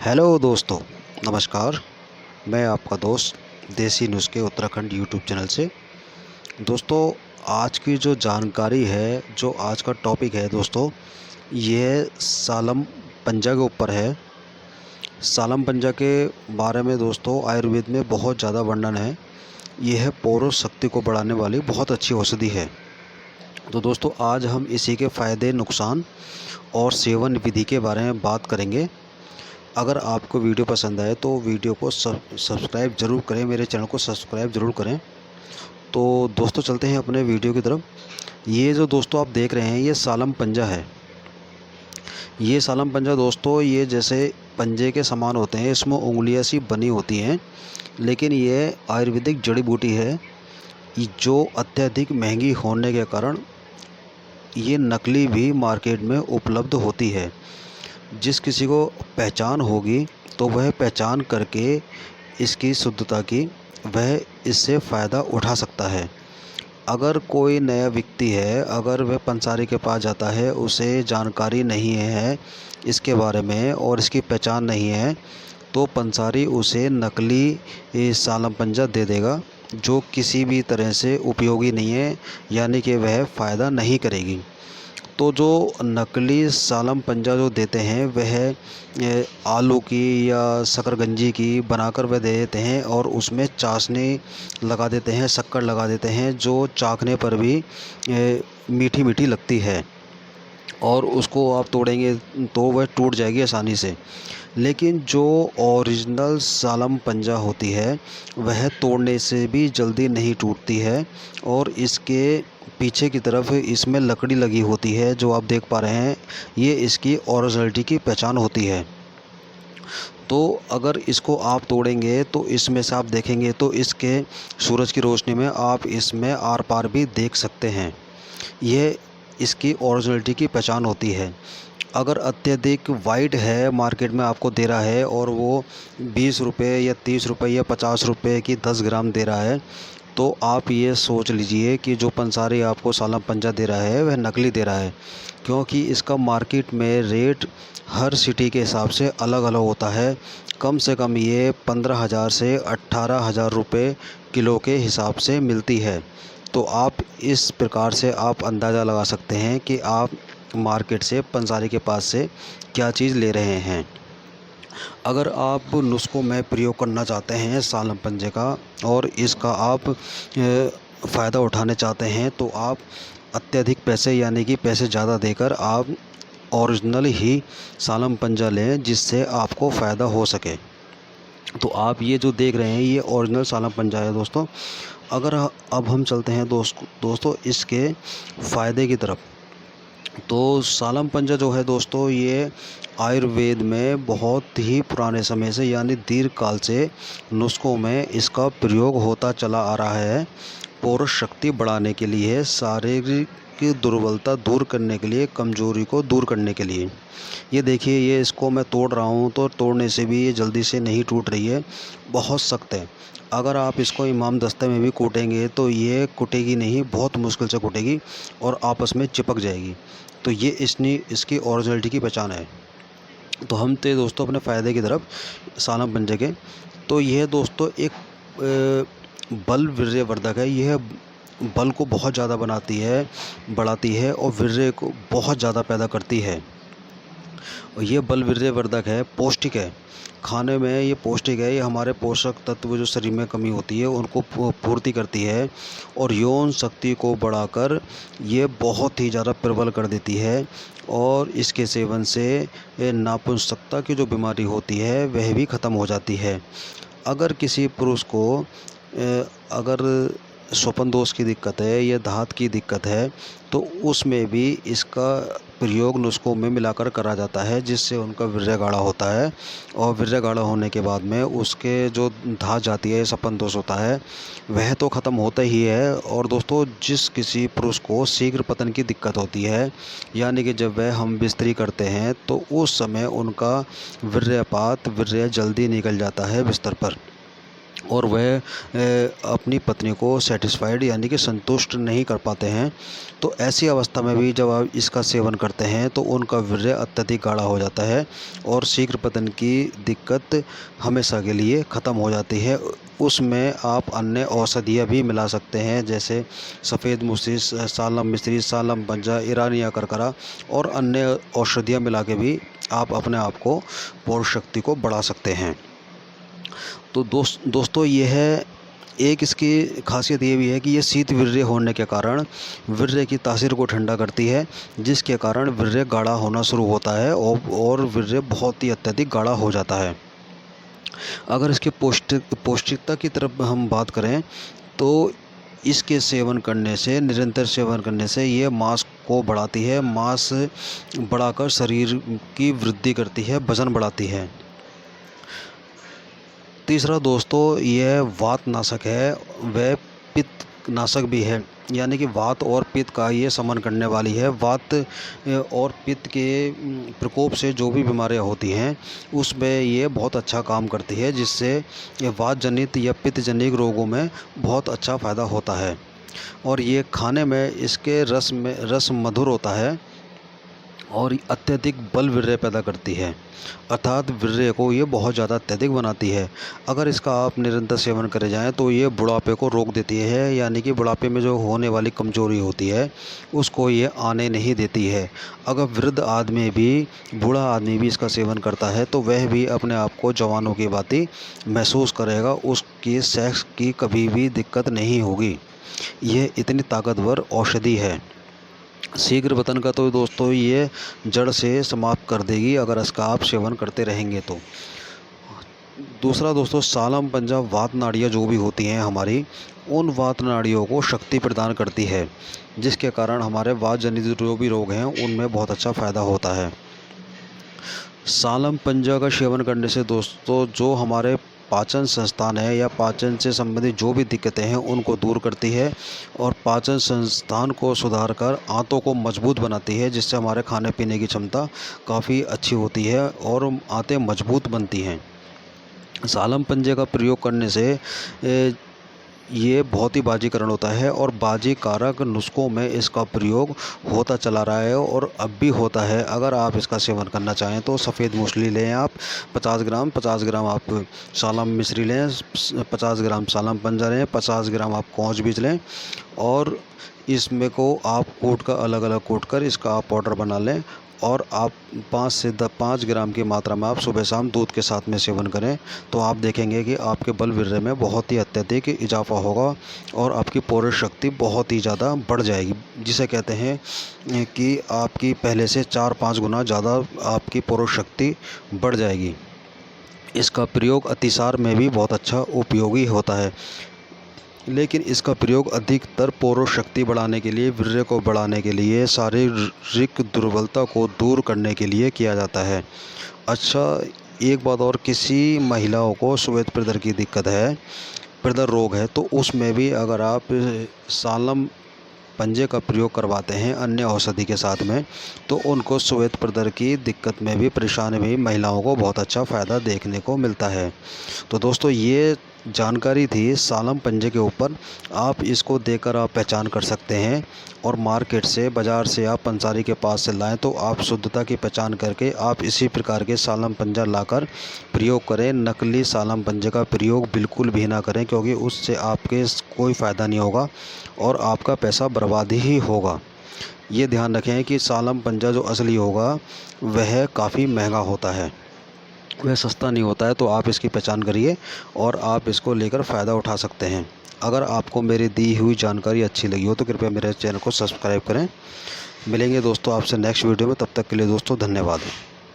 Hello दोस्तों, नमस्कार। मैं आपका दोस्त देसी नुस्खे उत्तराखंड यूट्यूब चैनल से। दोस्तों, आज की जो जानकारी है, जो आज का टॉपिक है दोस्तों, ये सालम पंजा के ऊपर है। सालम पंजा के बारे में दोस्तों आयुर्वेद में बहुत ज़्यादा वर्णन है। यह पौरुष शक्ति को बढ़ाने वाली बहुत अच्छी औषधि है। तो दोस्तों, आज हम इसी के फ़ायदे, नुकसान और सेवन विधि के बारे में बात करेंगे। अगर आपको वीडियो पसंद आए तो वीडियो को सब्सक्राइब ज़रूर करें, मेरे चैनल को सब्सक्राइब ज़रूर करें। तो दोस्तों, चलते हैं अपने वीडियो की तरफ। ये जो दोस्तों आप देख रहे हैं, ये सालम पंजा है। ये सालम पंजा दोस्तों, ये जैसे पंजे के समान होते हैं, इसमें उंगलियां सी बनी होती हैं, लेकिन ये आयुर्वेदिक जड़ी बूटी है जो अत्यधिक महंगी होने के कारण ये नकली भी मार्केट में उपलब्ध होती है। जिस किसी को पहचान होगी तो वह पहचान करके इसकी शुद्धता की वह इससे फ़ायदा उठा सकता है। अगर कोई नया व्यक्ति है, अगर वह पंसारी के पास जाता है, उसे जानकारी नहीं है इसके बारे में और इसकी पहचान नहीं है, तो पंसारी उसे नकली सालम पंजा दे देगा जो किसी भी तरह से उपयोगी नहीं है, यानी कि वह फ़ायदा नहीं करेगी। तो जो नकली सालम पंजा जो देते हैं वह आलू की या शकरकंजी की बनाकर वह दे देते हैं और उसमें चाशनी लगा देते हैं, शक्कर लगा देते हैं, जो चाखने पर भी मीठी मीठी लगती है और उसको आप तोड़ेंगे तो वह टूट जाएगी आसानी से। लेकिन जो ओरिजिनल सालम पंजा होती है वह तोड़ने से भी जल्दी नहीं टूटती है और इसके पीछे की तरफ इसमें लकड़ी लगी होती है, जो आप देख पा रहे हैं। ये इसकी ओरिजिनलिटी की पहचान होती है। तो अगर इसको आप तोड़ेंगे तो इसमें से आप देखेंगे तो इसके सूरज की रोशनी में आप इसमें आर पार भी देख सकते हैं। यह इसकी ओरिजिनलिटी की पहचान होती है। अगर अत्यधिक वाइट है, मार्केट में आपको दे रहा है और वो 20 रुपये या 30 रुपये या 50 रुपये की 10 ग्राम दे रहा है, तो आप ये सोच लीजिए कि जो पंसारी आपको सालम पंजा दे रहा है वह नकली दे रहा है, क्योंकि इसका मार्केट में रेट हर सिटी के हिसाब से अलग अलग होता है। कम से कम ये 15,000 से 18,000 रुपये किलो के हिसाब से मिलती है। तो आप इस प्रकार से आप अंदाज़ा लगा सकते हैं कि आप मार्केट से, पंसारी के पास से क्या चीज़ ले रहे हैं। अगर आप नुस्खों में प्रयोग करना चाहते हैं सालम पंजे का और इसका आप फ़ायदा उठाने चाहते हैं, तो आप अत्यधिक पैसे, यानी कि पैसे ज़्यादा देकर आप ओरिजिनल ही सालम पंजा लें, जिससे आपको फ़ायदा हो सके। तो आप ये जो देख रहे हैं ये ओरिजिनल सालम पंजा है दोस्तों। अगर अब हम चलते हैं दोस्तों इसके फ़ायदे की तरफ। तो सालम पंजा जो है दोस्तों, ये आयुर्वेद में बहुत ही पुराने समय से, यानी दीर्घ काल से नुस्खों में इसका प्रयोग होता चला आ रहा है। पौरुष शक्ति बढ़ाने के लिए, शारीरिक दुर्बलता दूर करने के लिए, कमजोरी को दूर करने के लिए। ये देखिए, ये इसको मैं तोड़ रहा हूँ तो तोड़ने से भी ये जल्दी से नहीं टूट रही है, बहुत सख्त है। अगर आप इसको इमाम दस्ते में भी कूटेंगे तो ये कुटेगी नहीं, बहुत मुश्किल से कुटेगी और आपस में चिपक जाएगी। तो ये इसकी ओरिजिनलिटी की पहचान है। तो हम थे दोस्तों अपने फ़ायदे की तरफ सालम पंजे के। तो यह दोस्तों एक बल वीर्यवर्धक है। यह बल को बहुत ज़्यादा बढ़ाती है और वीर्य को बहुत ज़्यादा पैदा करती है। और ये बल वीर्यवर्धक है, पौष्टिक है। खाने में ये पौष्टिक है। ये हमारे पोषक तत्व जो शरीर में कमी होती है उनको पूर्ति करती है और यौन शक्ति को बढ़ाकर ये बहुत ही ज़्यादा प्रबल कर देती है। और इसके सेवन से नपुंसकता की जो बीमारी होती है वह भी ख़त्म हो जाती है। अगर किसी पुरुष को अगर स्वपन दोष की दिक्कत है या धात की दिक्कत है, तो उसमें भी इसका प्रयोग नुस्खों में मिलाकर करा जाता है, जिससे उनका वीर्य गाढ़ा होता है। और वीर्य गाढ़ा होने के बाद में उसके जो धात जाती है, स्वपन दोष होता है, वह तो ख़त्म होता ही है। और दोस्तों, जिस किसी पुरुष को शीघ्र पतन की दिक्कत होती है, यानी कि जब वह हम बिस्तरी करते हैं तो उस समय उनका वीर्य जल्दी निकल जाता है बिस्तर पर, और वह अपनी पत्नी को सेटिस्फाइड यानी कि संतुष्ट नहीं कर पाते हैं। तो ऐसी अवस्था में भी जब आप इसका सेवन करते हैं तो उनका वीर्य अत्यधिक गाढ़ा हो जाता है और शीघ्र पतन की दिक्कत हमेशा के लिए ख़त्म हो जाती है। उसमें आप अन्य औषधियाँ भी मिला सकते हैं, जैसे सफ़ेद मूसी, सालम मिश्री, सालम पंजा, ईरानिया करकरा और अन्य औषधियाँ मिला के भी आप अपने आप को पौरुष शक्ति को बढ़ा सकते हैं। तो दोस्तों ये है, एक इसकी खासियत ये भी है कि ये शीत वीर्य होने के कारण वीर्य की तासीर को ठंडा करती है, जिसके कारण वीर्य गाढ़ा होना शुरू होता है और वीर्य बहुत ही अत्यधिक गाढ़ा हो जाता है। अगर इसके पौष्टिकता की तरफ हम बात करें तो इसके सेवन करने से, निरंतर सेवन करने से ये मांस को बढ़ाती है, मांस बढ़ाकर शरीर की वृद्धि करती है, वजन बढ़ाती है। तीसरा दोस्तों यह वात नाशक है, वह पित्त नाशक भी है, यानी कि वात और पित्त का ये समन करने वाली है। वात और पित्त के प्रकोप से जो भी बीमारियां होती हैं उसमें ये बहुत अच्छा काम करती है, जिससे वात जनित या पित्त जनित रोगों में बहुत अच्छा फ़ायदा होता है। और ये खाने में इसके रस मधुर होता है और अत्यधिक बल वीर्य पैदा करती है, अर्थात वीर्य को ये बहुत ज़्यादा अत्यधिक बनाती है। अगर इसका आप निरंतर सेवन करे जाएं तो ये बुढ़ापे को रोक देती है, यानी कि बुढ़ापे में जो होने वाली कमजोरी होती है उसको ये आने नहीं देती है। अगर वृद्ध आदमी भी, बूढ़ा आदमी भी इसका सेवन करता है तो वह भी अपने आप को जवानों की भांति महसूस करेगा, उसकी सेक्स की कभी भी दिक्कत नहीं होगी। यह इतनी ताकतवर औषधि है। शीघ्र पतन का तो दोस्तों ये जड़ से समाप्त कर देगी अगर इसका आप सेवन करते रहेंगे तो। दूसरा दोस्तों, सालम पंजा वात नाड़ियाँ जो भी होती हैं हमारी, उन वात नाड़ियों को शक्ति प्रदान करती है, जिसके कारण हमारे वात जनित जो भी रोग हैं उनमें बहुत अच्छा फ़ायदा होता है। सालम पंजा का सेवन करने से दोस्तों जो हमारे पाचन संस्थान है या पाचन से संबंधित जो भी दिक्कतें हैं उनको दूर करती है और पाचन संस्थान को सुधार कर आंतों को मजबूत बनाती है, जिससे हमारे खाने पीने की क्षमता काफ़ी अच्छी होती है और आंतें मजबूत बनती हैं। सालम पंजे का प्रयोग करने से ये बहुत ही बाजीकरण होता है और बाजी कारक नुस्खों में इसका प्रयोग होता चला रहा है और अब भी होता है। अगर आप इसका सेवन करना चाहें तो सफ़ेद मूसली लें आप 50 ग्राम आप सालम मिश्री लें, 50 ग्राम सालम पंजा लें, 50 ग्राम आप कौच बीज लें और इसमें को आप अलग अलग कूट कर इसका आप पाउडर बना लें और आप 5 ग्राम की मात्रा में आप सुबह शाम दूध के साथ में सेवन करें तो आप देखेंगे कि आपके बल वीर्य में बहुत ही अत्यधिक इजाफा होगा और आपकी पौरुष शक्ति बहुत ही ज़्यादा बढ़ जाएगी, जिसे कहते हैं कि आपकी पहले से 4-5 गुना ज़्यादा आपकी पौरुष शक्ति बढ़ जाएगी। इसका प्रयोग अतिसार में भी बहुत अच्छा उपयोगी होता है, लेकिन इसका प्रयोग अधिकतर पौरुष शक्ति बढ़ाने के लिए, वीर्य को बढ़ाने के लिए, शारीरिक दुर्बलता को दूर करने के लिए किया जाता है। अच्छा, एक बात और, किसी महिलाओं को श्वेत प्रदर की दिक्कत है, प्रदर रोग है, तो उसमें भी अगर आप सालम पंजे का प्रयोग करवाते हैं अन्य औषधि के साथ में तो उनको श्वेत प्रदर की दिक्कत में भी, परेशानी में भी महिलाओं को बहुत अच्छा फ़ायदा देखने को मिलता है। तो दोस्तों ये जानकारी थी सालम पंजे के ऊपर। आप इसको देखकर आप पहचान कर सकते हैं और मार्केट से, बाज़ार से आप पंसारी के पास से लाएं तो आप शुद्धता की पहचान करके आप इसी प्रकार के सालम पंजा लाकर प्रयोग करें। नकली सालम पंजे का प्रयोग बिल्कुल भी ना करें, क्योंकि उससे आपके कोई फ़ायदा नहीं होगा और आपका पैसा बर्बाद ही होगा। ये ध्यान रखें कि सालम पंजा जो असली होगा वह काफ़ी महंगा होता है, वह सस्ता नहीं होता है। तो आप इसकी पहचान करिए और आप इसको लेकर फ़ायदा उठा सकते हैं। अगर आपको मेरी दी हुई जानकारी अच्छी लगी हो तो कृपया मेरे चैनल को सब्सक्राइब करें। मिलेंगे दोस्तों आपसे नेक्स्ट वीडियो में, तब तक के लिए दोस्तों धन्यवाद।